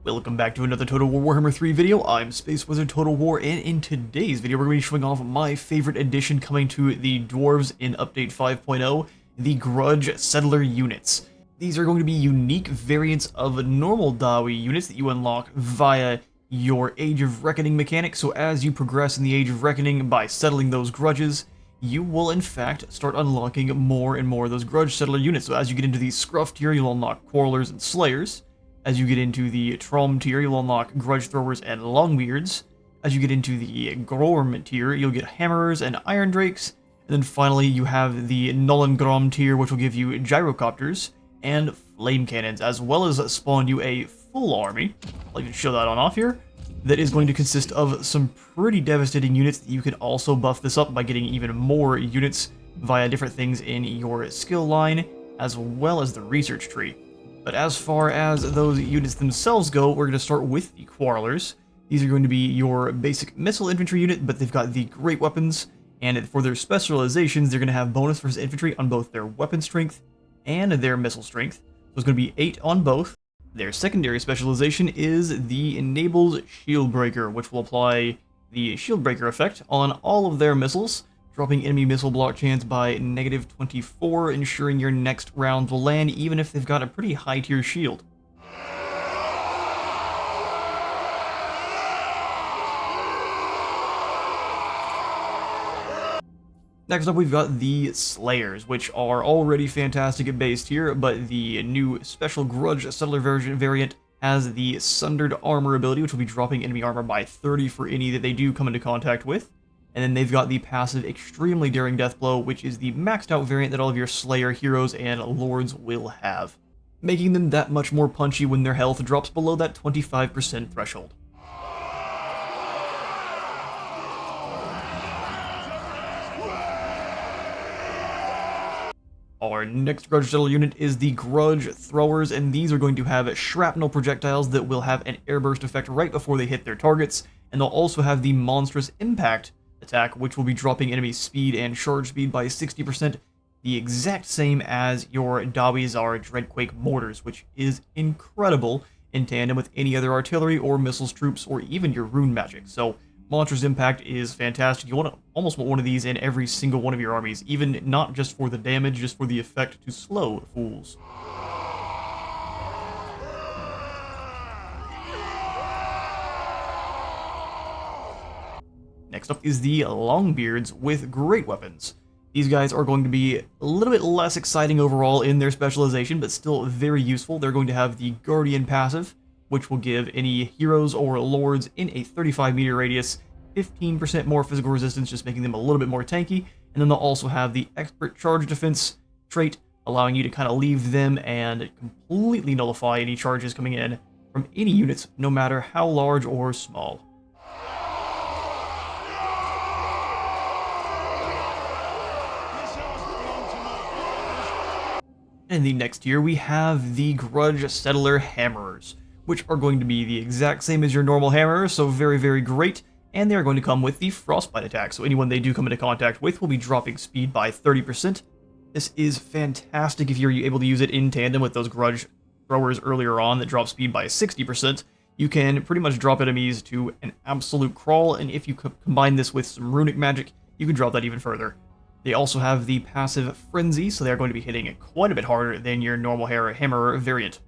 Welcome back to another Total War Warhammer 3 video. I'm Space Wizard Total War, and in today's video we're going to be showing off my favorite addition coming to the Dwarves in Update 5.0, the Grudge Settler units. These are going to be unique variants of normal Dawi units that you unlock via your Age of Reckoning mechanic. So as you progress in the Age of Reckoning by settling those grudges, you will in fact start unlocking more and more of those Grudge Settler units. So as you get into the Scruff tier, you'll unlock Quarrelers and Slayers. As you get into the Trom tier, you'll unlock Grudge Throwers and Longbeards. As you get into the Gorm tier, you'll get Hammerers and Iron Drakes. And then finally, you have the Nollengrom tier, which will give you Gyrocopters and Flame Cannons, as well as spawn you a full army. I'll even show that on off here. That is going to consist of some pretty devastating units that you can also buff this up by getting even more units via different things in your skill line, as well as the research tree. But as far as those units themselves go, we're going to start with the Quarrelers. These are going to be your basic missile infantry unit, but they've got the great weapons, and for their specializations, they're going to have bonus versus infantry on both their weapon strength and their missile strength. So it's going to be 8 on both. Their secondary specialization is the Enabled Shield Breaker, which will apply the Shield Breaker effect on all of their missiles, dropping enemy missile block chance by -24, ensuring your next round will land even if they've got a pretty high tier shield. Next up, we've got the Slayers, which are already fantastic at base tier, but the new special Grudge Settler variant has the Sundered Armor ability, which will be dropping enemy armor by 30 for any that they do come into contact with. And then they've got the passive Extremely Daring Deathblow, which is the maxed out variant that all of your Slayer heroes and Lords will have, making them that much more punchy when their health drops below that 25% threshold. Our next Grudge Settler unit is the Grudge Throwers, and these are going to have shrapnel projectiles that will have an airburst effect right before they hit their targets, and they'll also have the Monstrous Impact attack, which will be dropping enemy speed and charge speed by 60%, the exact same as your Dawizar Dreadquake mortars, which is incredible in tandem with any other artillery or missiles troops or even your rune magic. So Monstrous Impact is fantastic. You almost want one of these in every single one of your armies, even not just for the damage, just for the effect to slow fools. Next up is the Longbeards with great weapons. These guys are going to be a little bit less exciting overall in their specialization, but still very useful. They're going to have the Guardian passive, which will give any heroes or lords in a 35-meter radius 15% more physical resistance, just making them a little bit more tanky. And then they'll also have the Expert Charge Defense trait, allowing you to kind of leave them and completely nullify any charges coming in from any units, no matter how large or small. In the next tier, we have the Grudge Settler Hammerers, which are going to be the exact same as your normal Hammerers, so very, very great, and they're going to come with the Frostbite attack, so anyone they do come into contact with will be dropping speed by 30%. This is fantastic if you're able to use it in tandem with those Grudge Throwers earlier on that drop speed by 60%. You can pretty much drop enemies to an absolute crawl, and if you combine this with some runic magic, you can drop that even further. They also have the passive Frenzy, so they're going to be hitting quite a bit harder than your normal Hammerer variant.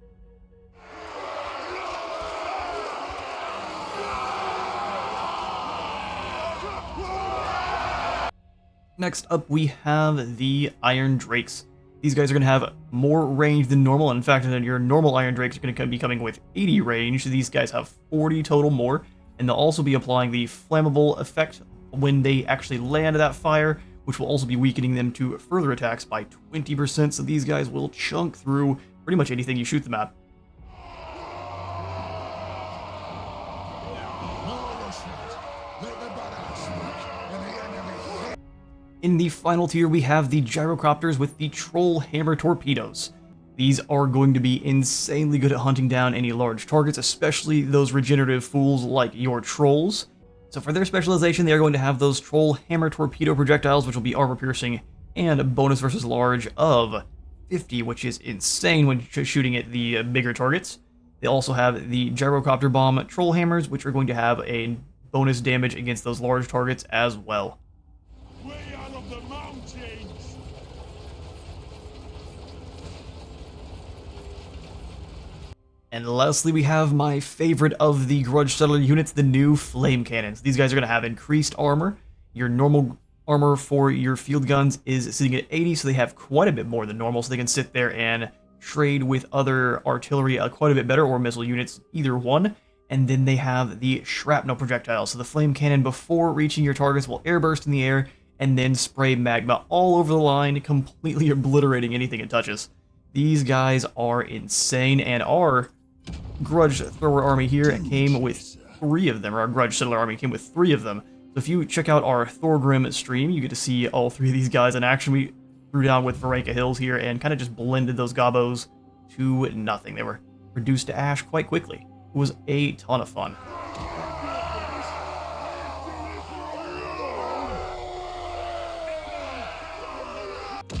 Next up, we have the Iron Drakes. These guys are going to have more range than normal. In fact, your normal Iron Drakes are going to be coming with 80 range. These guys have 40 total more, and they'll also be applying the Flammable effect when they actually land that fire, which will also be weakening them to further attacks by 20%, so these guys will chunk through pretty much anything you shoot them at. In the final tier, we have the Gyrocopters with the Troll Hammer Torpedoes. These are going to be insanely good at hunting down any large targets, especially those regenerative fools like your Trolls. So for their specialization, they are going to have those Troll Hammer Torpedo projectiles, which will be armor piercing, and a bonus versus large of 50, which is insane when shooting at the bigger targets. They also have the Gyrocopter Bomb Troll Hammers, which are going to have a bonus damage against those large targets as well. Way out of the mountains! And lastly, we have my favorite of the Grudge Settler units, the new Flame Cannons. These guys are going to have increased armor. Your normal armor for your field guns is sitting at 80, so they have quite a bit more than normal, so they can sit there and trade with other artillery quite a bit better, or missile units, either one. And then they have the shrapnel projectiles. So the flame cannon, before reaching your targets, will airburst in the air and then spray magma all over the line, completely obliterating anything it touches. These guys are insane, and our Grudge Thrower army here came with 3 of them, or our Grudge Settler army came with 3 of them. So if you check out our Thorgrim stream, you get to see all 3 of these guys in action. We threw down with Varenka Hills here and kind of just blended those gobos to nothing. They were reduced to ash quite quickly. It was a ton of fun.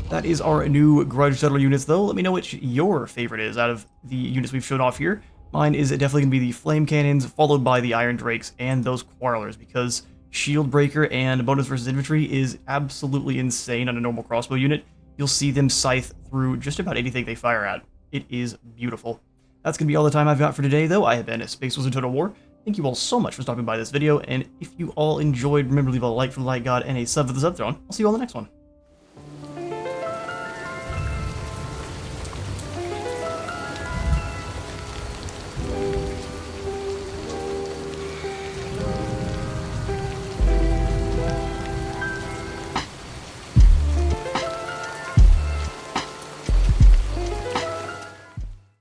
That is our new Grudge Settler units, though. Let me know which your favorite is out of the units we've shown off here. Mine is definitely going to be the Flame Cannons, followed by the Iron Drakes and those Quarrelers, because Shield Breaker and bonus versus infantry is absolutely insane on a normal crossbow unit. You'll see them scythe through just about anything they fire at. It is beautiful. That's going to be all the time I've got for today, though. I have been Space Wizard Total War. Thank you all so much for stopping by this video, and if you all enjoyed, remember to leave a like for the Light God and a sub for the Sub Throne. I'll see you all in the next one.